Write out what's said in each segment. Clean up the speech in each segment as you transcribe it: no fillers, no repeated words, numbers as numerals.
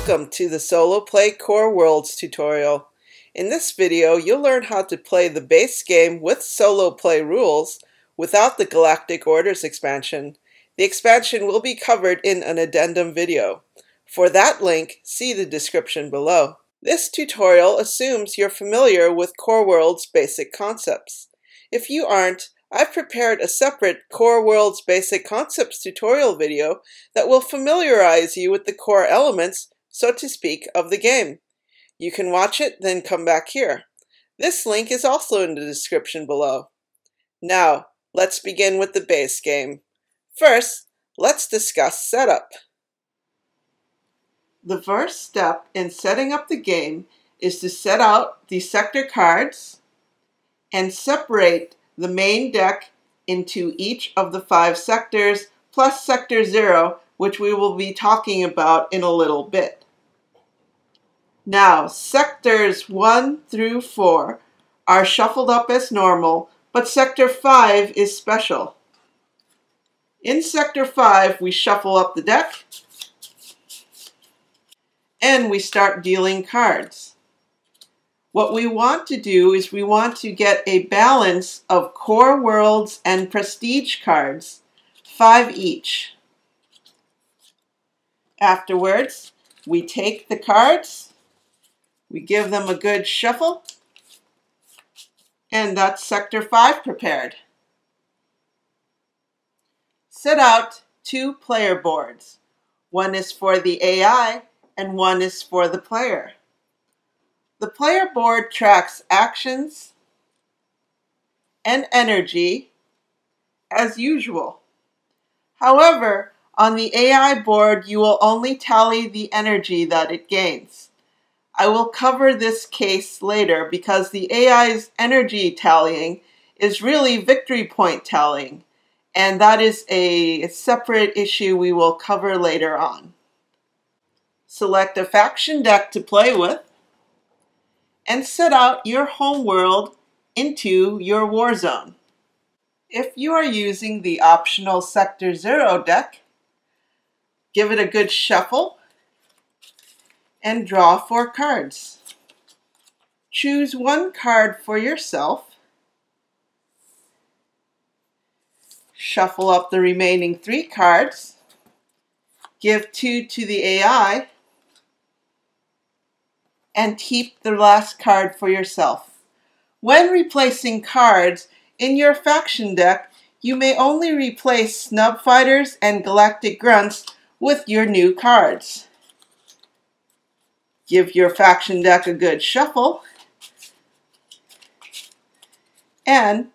Welcome to the SoloPlay Core Worlds tutorial. In this video, you'll learn how to play the base game with SoloPlay rules without the Galactic Orders expansion. The expansion will be covered in an addendum video. For that link, see the description below. This tutorial assumes you're familiar with Core Worlds basic concepts. If you aren't, I've prepared a separate Core Worlds Basic Concepts tutorial video that will familiarize you with the core elements, so to speak, of the game. You can watch it, then come back here. This link is also in the description below. Now, let's begin with the base game. First, let's discuss setup. The first step in setting up the game is to set out the sector cards and separate the main deck into each of the 5 sectors plus Sector 0, which we will be talking about in a little bit. Now, Sectors 1 through 4 are shuffled up as normal, but Sector 5 is special. In Sector 5, we shuffle up the deck and we start dealing cards. What we want to do is we want to get a balance of Core Worlds and Prestige cards, 5 each. Afterwards, we take the cards, we give them a good shuffle, and that's Sector 5 prepared. Set out 2 player boards. One is for the AI and one is for the player. The player board tracks actions and energy as usual. However, on the AI board, you will only tally the energy that it gains. I will cover this case later because the AI's energy tallying is really victory point tallying, and that is a separate issue we will cover later on. Select a faction deck to play with, and set out your home world into your war zone. If you are using the optional Sector 0 deck, give it a good shuffle and draw 4 cards. Choose 1 card for yourself, shuffle up the remaining 3 cards, give 2 to the AI, and keep the last card for yourself. When replacing cards in your faction deck, you may only replace Snub Fighters and Galactic Grunts with your new cards. Give your faction deck a good shuffle, and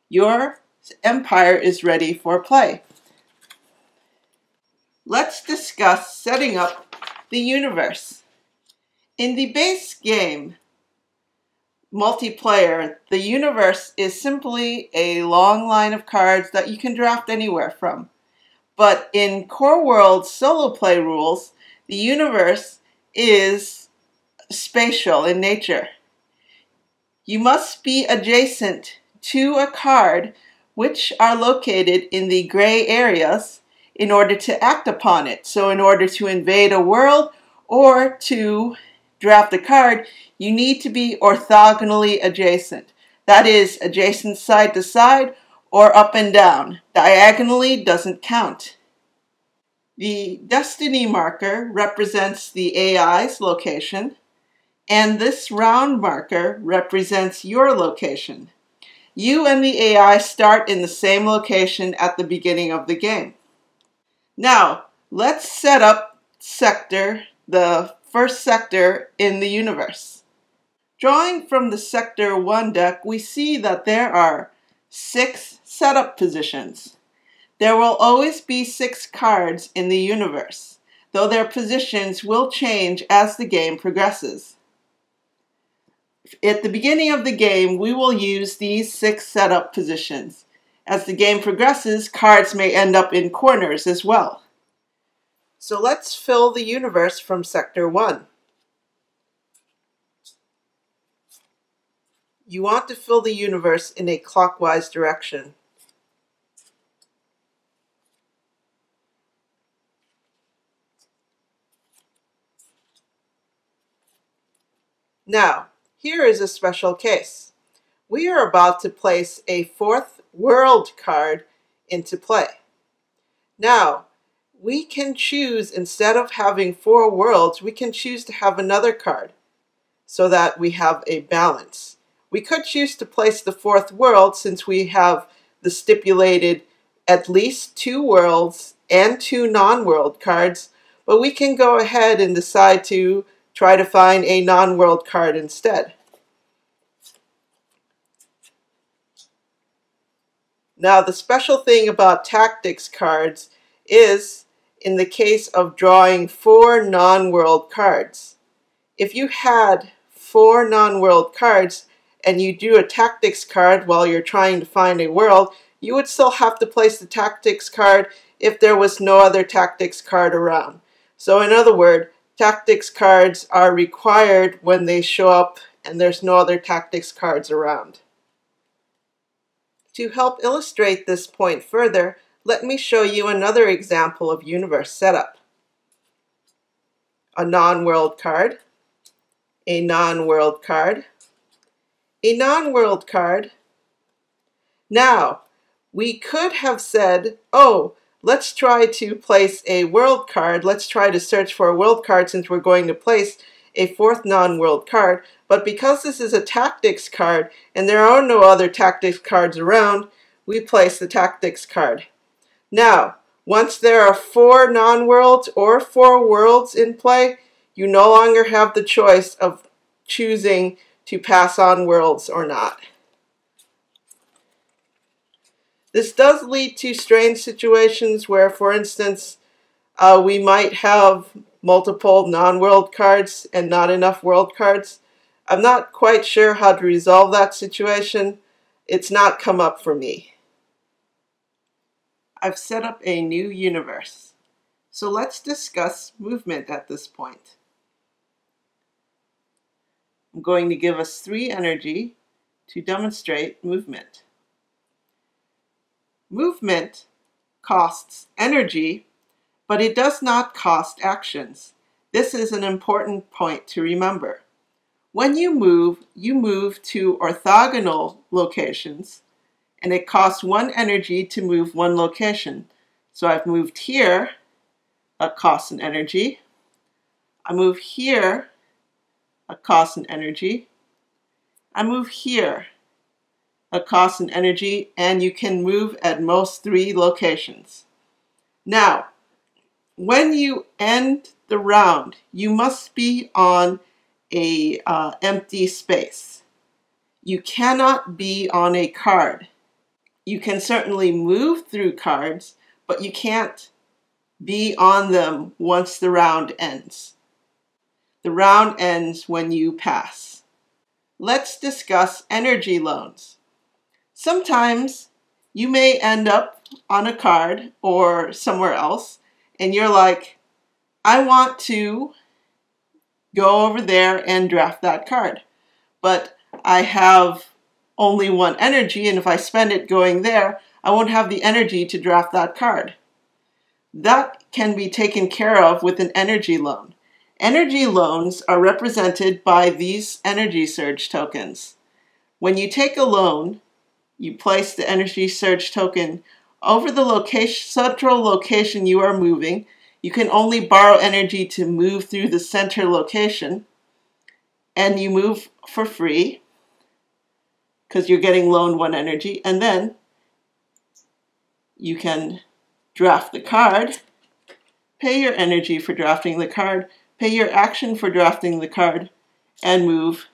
your empire is ready for play. Let's discuss setting up the universe. In the base game multiplayer, the universe is simply a long line of cards that you can draft anywhere from. But in Core Worlds SoloPlay rules, the universe is spatial in nature. You must be adjacent to a card which are located in the gray areas in order to act upon it. So in order to invade a world or to draft a card, you need to be orthogonally adjacent. That is, adjacent side to side or up and down. Diagonally doesn't count. The destiny marker represents the AI's location, and this round marker represents your location. You and the AI start in the same location at the beginning of the game. Now, let's set up the first sector in the universe. Drawing from the Sector 1 deck, we see that there are 6 setup positions. There will always be 6 cards in the universe, though their positions will change as the game progresses. At the beginning of the game, we will use these 6 setup positions. As the game progresses, cards may end up in corners as well. So let's fill the universe from Sector 1. You want to fill the universe in a clockwise direction. Now, here is a special case. We are about to place a fourth world card into play. Now, we can choose, instead of having 4 worlds, we can choose to have another card so that we have a balance. We could choose to place the fourth world since we have the stipulated at least 2 worlds and 2 non-world cards, but we can go ahead and decide to try to find a non-world card instead. Now, the special thing about tactics cards is in the case of drawing 4 non-world cards. If you had 4 non-world cards and you drew a tactics card while you're trying to find a world, you would still have to place the tactics card if there was no other tactics card around. So in other words, tactics cards are required when they show up and there's no other tactics cards around. To help illustrate this point further, let me show you another example of universe setup. A non-world card, a non-world card, a non-world card. Now, we could have said, oh, let's try to place a world card. Let's try to search for a world card since we're going to place a fourth non-world card. But because this is a tactics card and there are no other tactics cards around, we place the tactics card. Now, once there are 4 non-worlds or 4 worlds in play, you no longer have the choice of choosing to pass on worlds or not. This does lead to strange situations where, for instance, we might have multiple non-world cards and not enough world cards. I'm not quite sure how to resolve that situation. It's not come up for me. I've set up a new universe. So let's discuss movement at this point. I'm going to give us 3 energy to demonstrate movement. Movement costs energy, but it does not cost actions. This is an important point to remember. When you move to orthogonal locations, and it costs 1 energy to move 1 location. So I've moved here, that costs an energy. I move here, that costs an energy. I move here, that costs an energy, and you can move at most 3 locations. Now, when you end the round, you must be on a empty space. You cannot be on a card. You can certainly move through cards, but you can't be on them once the round ends. The round ends when you pass. Let's discuss energy loans. Sometimes you may end up on a card or somewhere else, and you're like, I want to go over there and draft that card, but I have only 1 energy, and if I spend it going there, I won't have the energy to draft that card. That can be taken care of with an energy loan. Energy loans are represented by these energy surge tokens. When you take a loan, you place the energy surge token over the central location you are moving. You can only borrow energy to move through the center location, and you move for free because you're getting loaned 1 energy, and then you can draft the card, pay your energy for drafting the card, pay your action for drafting the card, and move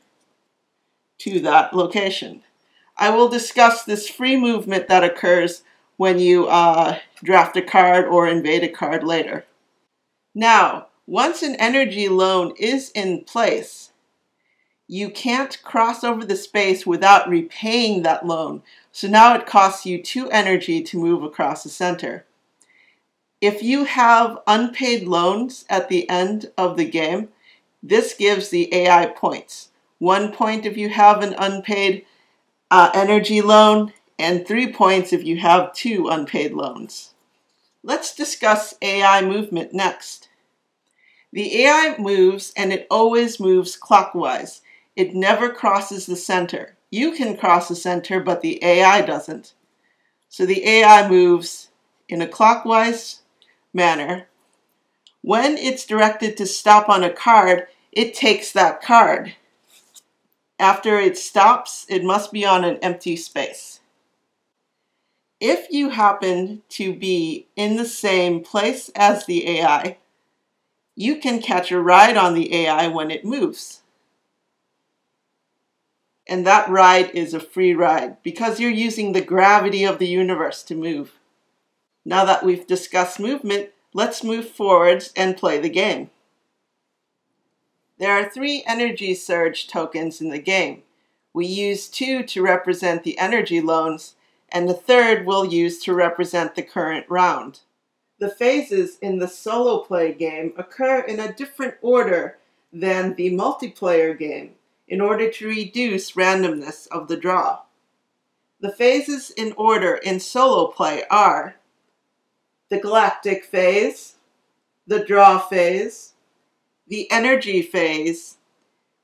to that location. I will discuss this free movement that occurs when you draft a card or invade a card later. Now, once an energy loan is in place, you can't cross over the space without repaying that loan. So now it costs you 2 energy to move across the center. If you have unpaid loans at the end of the game, this gives the AI points. 1 point if you have an unpaid energy loan, and 3 points if you have 2 unpaid loans. Let's discuss AI movement next. The AI moves, and it always moves clockwise. It never crosses the center. You can cross the center, but the AI doesn't. So the AI moves in a clockwise manner. When it's directed to stop on a card, it takes that card. After it stops, it must be on an empty space. If you happen to be in the same place as the AI, you can catch a ride on the AI when it moves. And that ride is a free ride because you're using the gravity of the universe to move. Now that we've discussed movement, let's move forwards and play the game. There are 3 energy surge tokens in the game. We use 2 to represent the energy loans, and the 3rd we'll use to represent the current round. The phases in the SoloPlay game occur in a different order than the multiplayer game in order to reduce randomness of the draw. The phases in order in SoloPlay are the Galactic phase, the draw phase, the energy phase,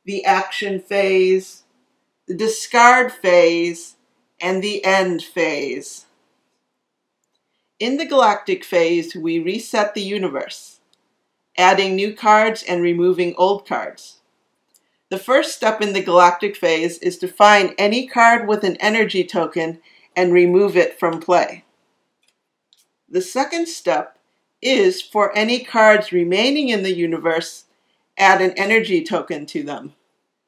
the action phase, the discard phase, and the end phase. In the Galactic phase, we reset the universe, adding new cards and removing old cards. The first step in the Galactic phase is to find any card with an energy token and remove it from play. The second step is for any cards remaining in the universe, add an energy token to them.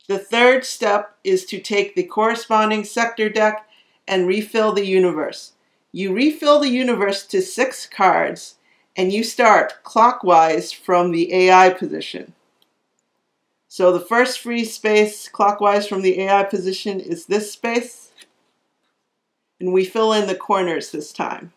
The third step is to take the corresponding sector deck and refill the universe. You refill the universe to 6 cards, and you start clockwise from the AI position. So the first free space clockwise from the AI position is this space, and we fill in the corners this time.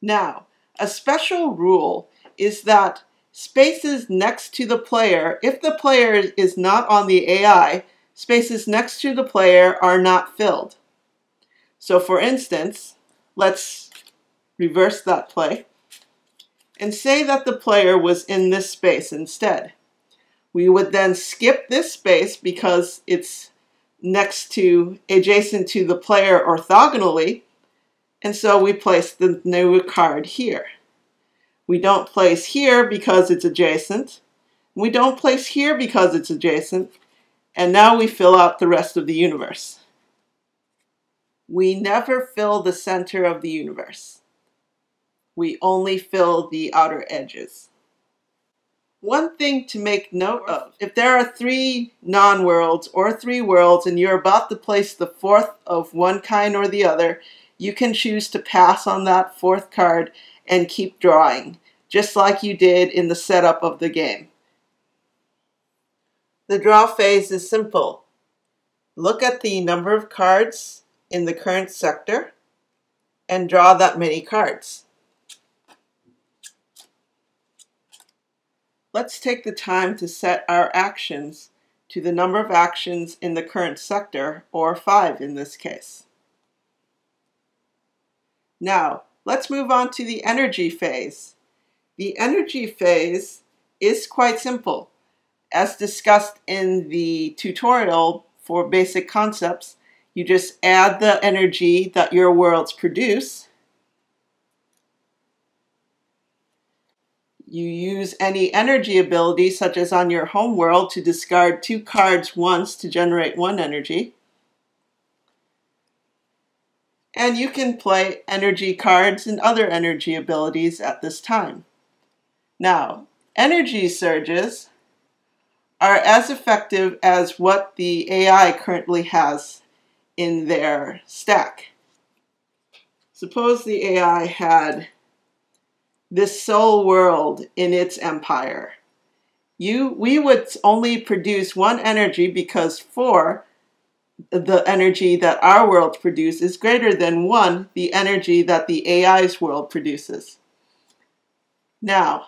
Now, a special rule is that spaces next to the player, if the player is not on the AI, spaces next to the player are not filled. So for instance, let's reverse that play and say that the player was in this space instead. We would then skip this space because it's adjacent to the player orthogonally, and so we place the new card here. We don't place here because it's adjacent. We don't place here because it's adjacent. And now we fill out the rest of the universe. We never fill the center of the universe. We only fill the outer edges. One thing to make note of, if there are 3 non-worlds or 3 worlds and you're about to place the 4th of one kind or the other, you can choose to pass on that 4th card and keep drawing, just like you did in the setup of the game. The draw phase is simple. Look at the number of cards in the current sector and draw that many cards. Let's take the time to set our actions to the number of actions in the current sector, or 5 in this case. Now, let's move on to the energy phase. The energy phase is quite simple. As discussed in the tutorial for basic concepts, you just add the energy that your worlds produce. You use any energy ability, such as on your home world, to discard 2 cards once to generate 1 energy. And you can play energy cards and other energy abilities at this time. Now, energy surges are as effective as what the AI currently has in their stack. Suppose the AI had this soul world in its empire. We would only produce 1 energy because 4, the energy that our world produces, is greater than 1, the energy that the AI's world produces. Now,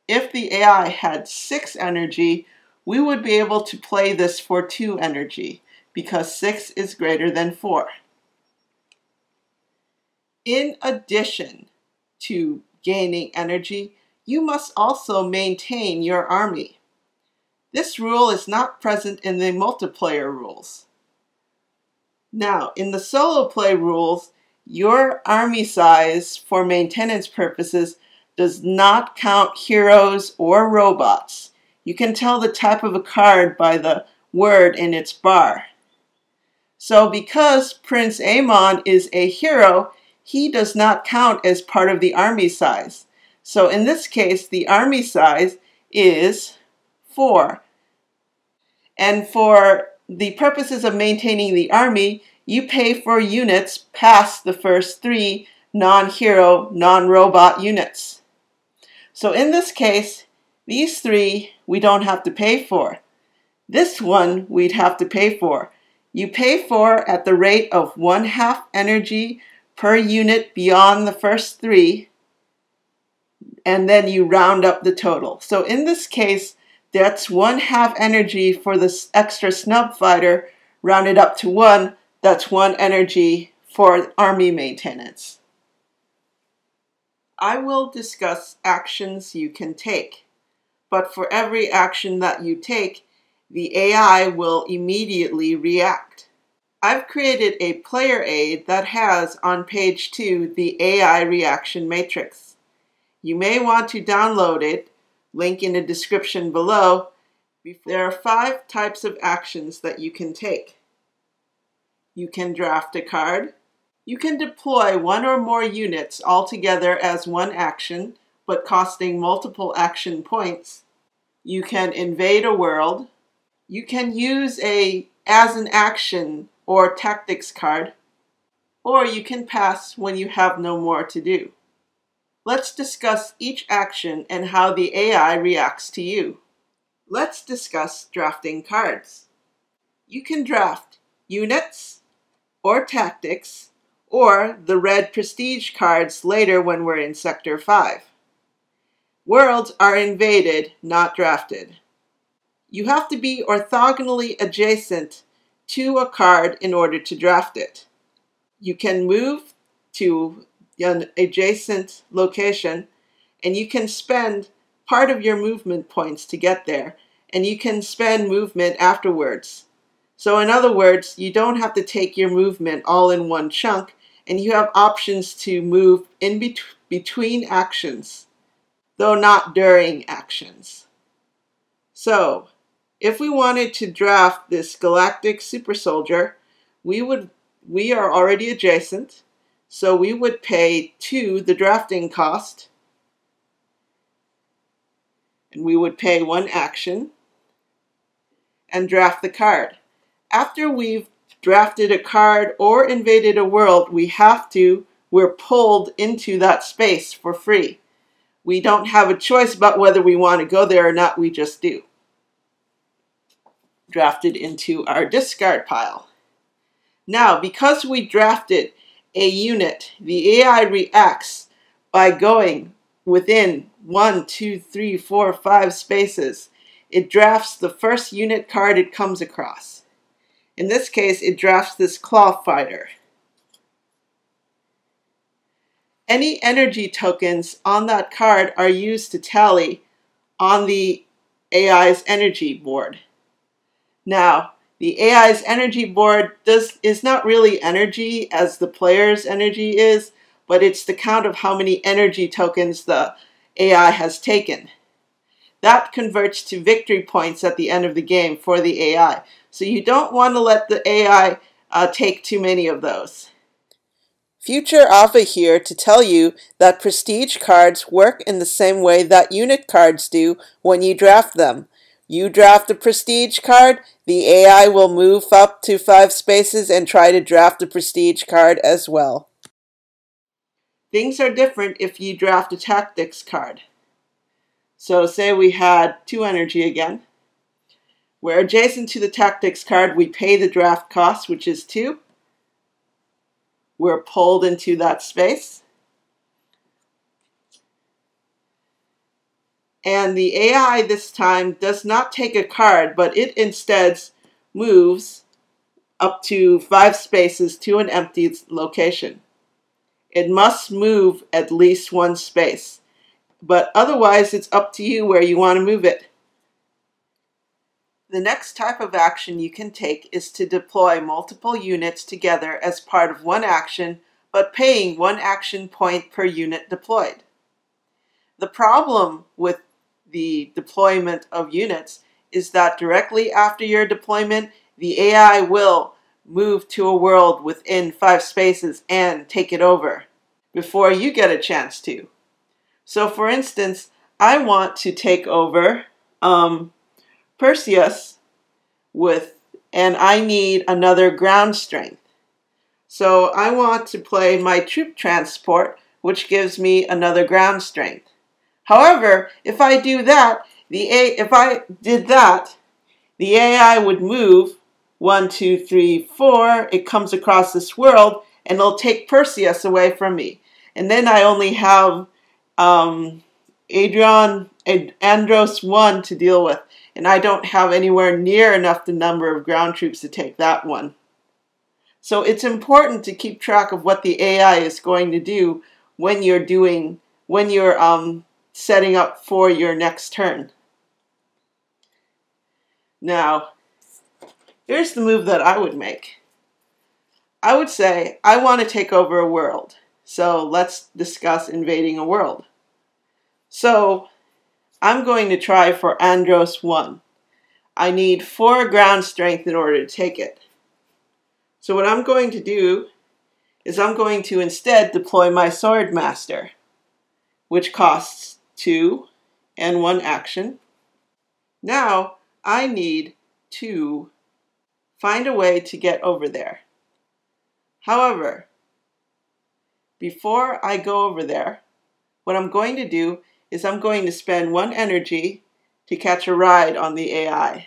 if the AI had 6 energy, we would be able to play this for 2 energy because 6 is greater than 4. In addition to gaining energy, you must also maintain your army. This rule is not present in the multiplayer rules. Now, in the solo play rules, your army size for maintenance purposes does not count heroes or robots. You can tell the type of a card by the word in its bar. So because Prince Amon is a hero, he does not count as part of the army size. So in this case, the army size is 4. And for the purposes of maintaining the army, you pay for units past the first 3 non-hero, non-robot units. So in this case, these 3 we don't have to pay for. This one we'd have to pay for. You pay for at the rate of 1/2 energy per unit beyond the first 3, and then you round up the total. So in this case, that's 1/2 energy for this extra snub fighter, rounded up to 1. That's 1 energy for army maintenance. I will discuss actions you can take, but for every action that you take, the AI will immediately react. I've created a player aid that has on page 2 the AI reaction matrix. You may want to download it, link in the description below. There are 5 types of actions that you can take. You can draft a card. You can deploy 1 or more units all together as one action, but costing multiple action points. You can invade a world. You can use as an action or tactics card, or you can pass when you have no more to do. Let's discuss each action and how the AI reacts to you. Let's discuss drafting cards. You can draft units or tactics or the red prestige cards later when we're in Sector 5. Worlds are invaded, not drafted. You have to be orthogonally adjacent to a card in order to draft it. You can move to an adjacent location, and you can spend part of your movement points to get there, and you can spend movement afterwards. So in other words, you don't have to take your movement all in one chunk, and you have options to move in between actions, though not during actions. So, if we wanted to draft this Galactic Super Soldier, we are already adjacent, so we would pay 2 the drafting cost, and we would pay 1 action, and draft the card. After we've drafted a card or invaded a world, we're pulled into that space for free. We don't have a choice about whether we want to go there or not, we just do. Drafted into our discard pile. Now, because we drafted a unit, the AI reacts by going within 1, 2, 3, 4, 5 spaces. It drafts the first unit card it comes across. In this case, it drafts this claw fighter. Any energy tokens on that card are used to tally on the AI's energy board. Now, the AI's energy board is not really energy as the player's energy is, but it's the count of how many energy tokens the AI has taken. That converts to victory points at the end of the game for the AI. So you don't want to let the AI take too many of those. Future Alpha here to tell you that prestige cards work in the same way that unit cards do when you draft them. You draft a prestige card, the AI will move up to 5 spaces and try to draft a prestige card as well. Things are different if you draft a tactics card. So say we had 2 energy again. We're adjacent to the tactics card, we pay the draft cost, which is 2. We're pulled into that space. And the AI this time does not take a card, but it instead moves up to 5 spaces to an empty location. It must move at least 1 space, but otherwise it's up to you where you want to move it. The next type of action you can take is to deploy multiple units together as part of one action, but paying 1 action point per unit deployed. The problem with the deployment of units is that directly after your deployment, the AI will move to a world within 5 spaces and take it over before you get a chance to. So for instance, I want to take over Perseus and I need another ground strength. So I want to play my troop transport, which gives me another ground strength. However, if I did that, the AI would move 1, 2, 3, 4. It comes across this world and it'll take Perseus away from me. And then I only have Andros 1 to deal with, and I don't have anywhere near enough the number of ground troops to take that one. So it's important to keep track of what the AI is going to do when you're setting up for your next turn. Now, here's the move that I would make. I would say, I want to take over a world. So let's discuss invading a world. So I'm going to try for Andros 1. I need 4 ground strength in order to take it. So what I'm going to do is I'm going to instead deploy my Swordmaster, which costs 2 and 1 action. Now I need to find a way to get over there. However, before I go over there, what I'm going to do is I'm going to spend 1 energy to catch a ride on the AI.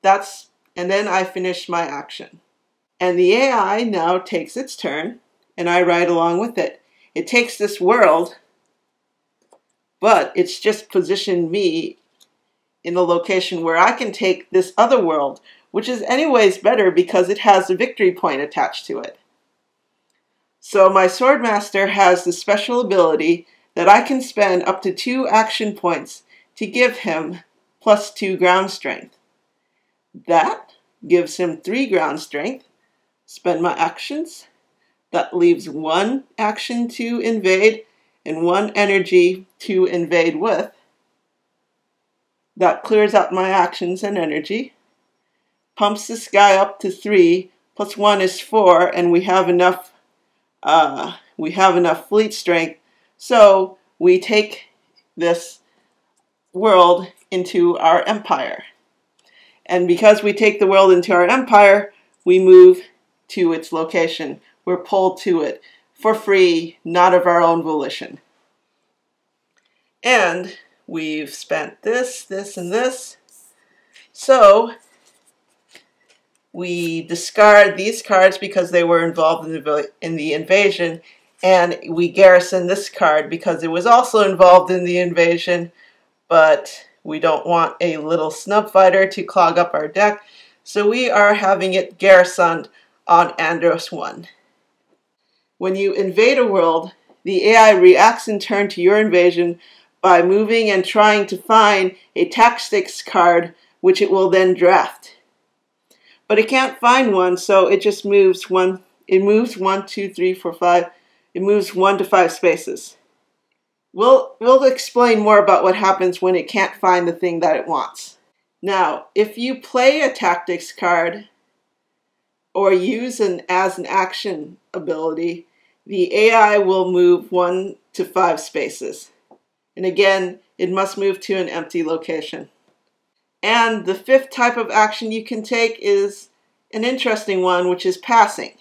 And then I finish my action. And the AI now takes its turn, and I ride along with it. It takes this world, but it's just positioned me in the location where I can take this other world, which is anyways better because it has a victory point attached to it. So my Swordmaster has the special ability that I can spend up to 2 action points to give him plus 2 ground strength. That gives him 3 ground strength. Spend my actions. That leaves 1 action to invade and 1 energy to invade with. That clears out my actions and energy. Pumps this guy up to 3, plus 1 is 4, and we have enough fleet strength. So we take this world into our empire. And because we take the world into our empire, we move to its location. We're pulled to it for free, not of our own volition. And we've spent this, this, and this. So we discard these cards because they were involved in the invasion, and we garrison this card because it was also involved in the invasion, but we don't want a little snub fighter to clog up our deck, so we are having it garrisoned on Andros 1. When you invade a world, the AI reacts in turn to your invasion by moving and trying to find a tactics card, which it will then draft. But it can't find one, so it just moves 1. It moves 1, 2, 3, 4, 5. It moves 1 to 5 spaces. We'll explain more about what happens when it can't find the thing that it wants. Now, if you play a tactics card or use as an action ability, the AI will move 1 to 5 spaces. And again, it must move to an empty location. And the 5th type of action you can take is an interesting one, which is passing.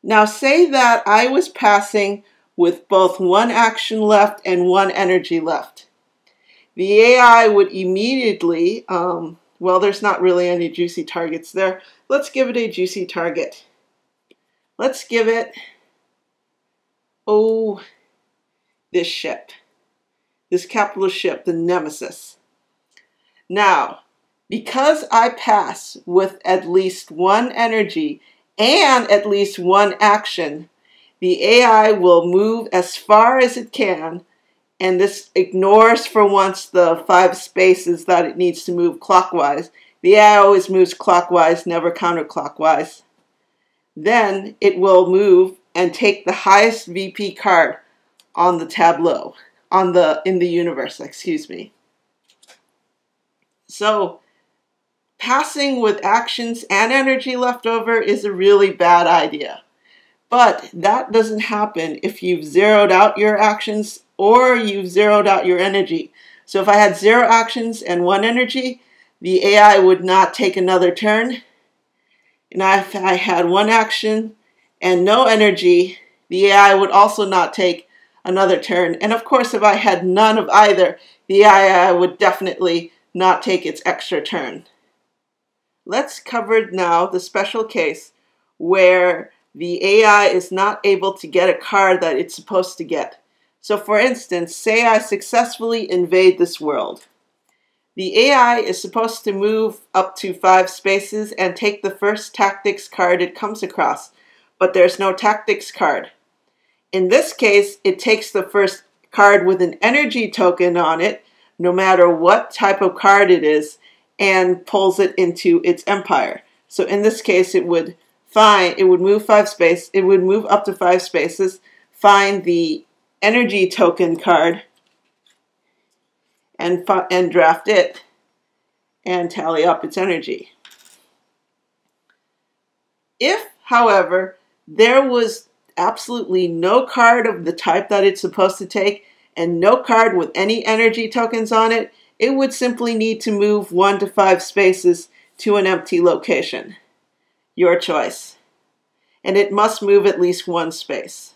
Now say that I was passing with both 1 action left and 1 energy left. The AI would immediately, well, there's not really any juicy targets there. Let's give it a juicy target. Let's give it, this ship. This capital ship, the Nemesis. Now, because I pass with at least 1 energy and at least 1 action, the AI will move as far as it can and this ignores for once the 5 spaces that it needs to move clockwise. The AI always moves clockwise, never counterclockwise. Then it will move and take the highest VP card on the tableau, in the universe, excuse me. So passing with actions and energy left over is a really bad idea. But that doesn't happen if you've zeroed out your actions or you've zeroed out your energy. So if I had 0 actions and 1 energy, the AI would not take another turn. And if I had 1 action and no energy, the AI would also not take another turn. And of course, if I had none of either, the AI would definitely not take its extra turn. Let's cover now the special case where the AI is not able to get a card that it's supposed to get. So for instance, say I successfully invade this world. The AI is supposed to move up to 5 spaces and take the first tactics card it comes across, but there's no tactics card. In this case, it takes the first card with an energy token on it, no matter what type of card it is, and pulls it into its empire. So in this case, it would move up to 5 spaces, find the energy token card, and draft it, and tally up its energy. If, however, there was absolutely no card of the type that it's supposed to take, and no card with any energy tokens on it, it would simply need to move 1 to 5 spaces to an empty location. Your choice. And it must move at least 1 space.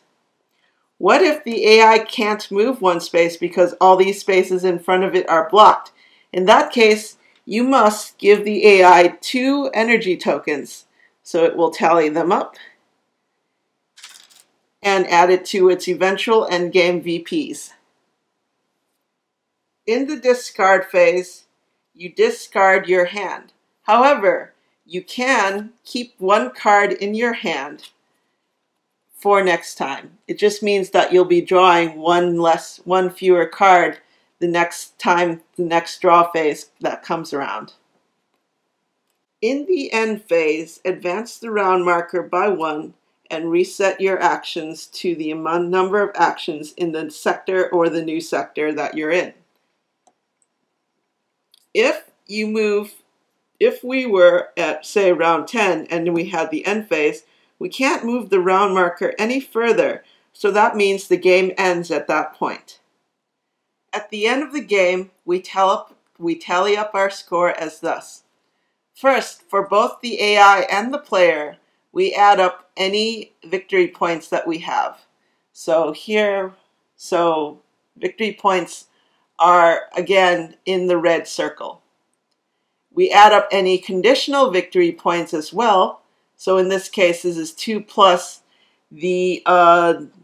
What if the AI can't move 1 space because all these spaces in front of it are blocked? In that case, you must give the AI 2 energy tokens, so it will tally them up and add it to its eventual endgame VPs. In the discard phase, you discard your hand. However, you can keep 1 card in your hand for next time. It just means that you'll be drawing 1 fewer card the next time, the next draw phase that comes around. In the end phase, advance the round marker by 1 and reset your actions to the number of actions in the sector or the new sector that you're in. If we were at, say, round 10 and we had the end phase, we can't move the round marker any further, so that means the game ends at that point. At the end of the game, we tally up our score as thus. First, for both the AI and the player, we add up any victory points that we have. So victory points are again in the red circle. We add up any conditional victory points as well. So in this case, this is 2 plus the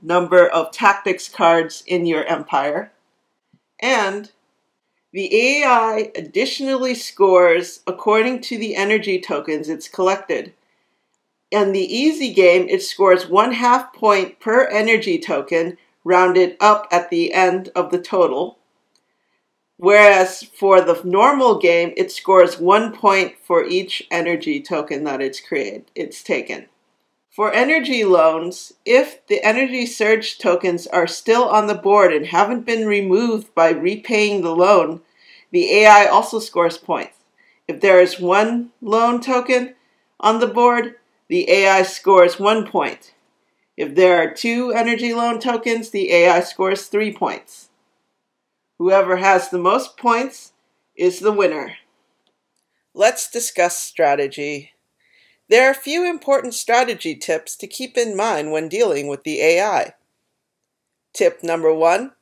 number of tactics cards in your empire. And the AI additionally scores according to the energy tokens it's collected. In the easy game, it scores 1/2 point per energy token, rounded up at the end of the total. Whereas for the normal game, it scores 1 point for each energy token that it's taken. For energy loans, if the energy surge tokens are still on the board and haven't been removed by repaying the loan, the AI also scores points. If there is 1 loan token on the board, the AI scores 1 point. If there are 2 energy loan tokens, the AI scores 3 points. Whoever has the most points is the winner. Let's discuss strategy. There are a few important strategy tips to keep in mind when dealing with the AI. Tip number 1,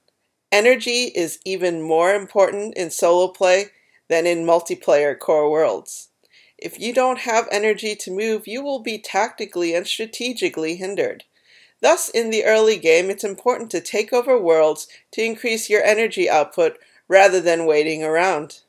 energy is even more important in solo play than in multiplayer core worlds. If you don't have energy to move, you will be tactically and strategically hindered. Thus, in the early game, it's important to take over worlds to increase your energy output rather than waiting around.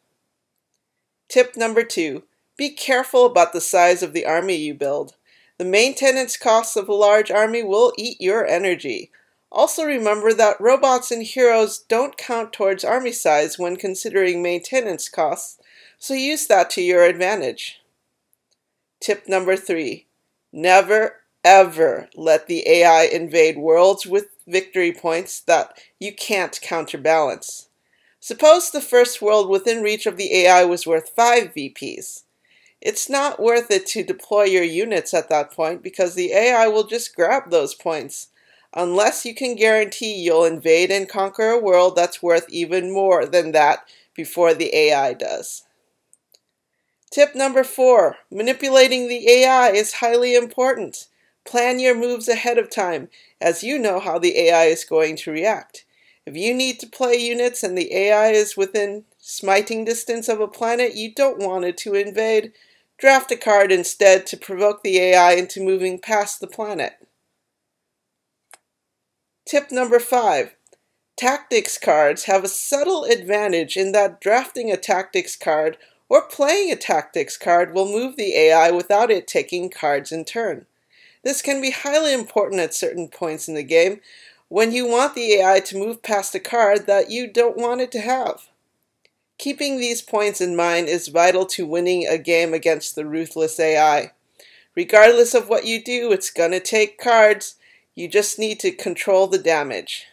Tip number 2, be careful about the size of the army you build. The maintenance costs of a large army will eat your energy. Also remember that robots and heroes don't count towards army size when considering maintenance costs, so use that to your advantage. Tip number 3. Never ever let the AI invade worlds with victory points that you can't counterbalance. Suppose the first world within reach of the AI was worth 5 VPs. It's not worth it to deploy your units at that point because the AI will just grab those points, unless you can guarantee you'll invade and conquer a world that's worth even more than that before the AI does. Tip number 4. Manipulating the AI is highly important. Plan your moves ahead of time, as you know how the AI is going to react. If you need to play units and the AI is within smiting distance of a planet you don't want it to invade, draft a card instead to provoke the AI into moving past the planet. Tip number 5. Tactics cards have a subtle advantage in that drafting a tactics card or playing a tactics card will move the AI without it taking cards in turn. This can be highly important at certain points in the game when you want the AI to move past a card that you don't want it to have. Keeping these points in mind is vital to winning a game against the ruthless AI. Regardless of what you do, it's gonna take cards. You just need to control the damage.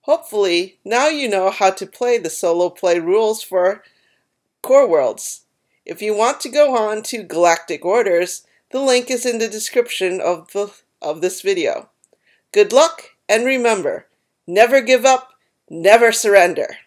Hopefully, now you know how to play the solo play rules for Core Worlds. If you want to go on to Galactic Orders, the link is in the description of this video. Good luck, and remember, never give up, never surrender.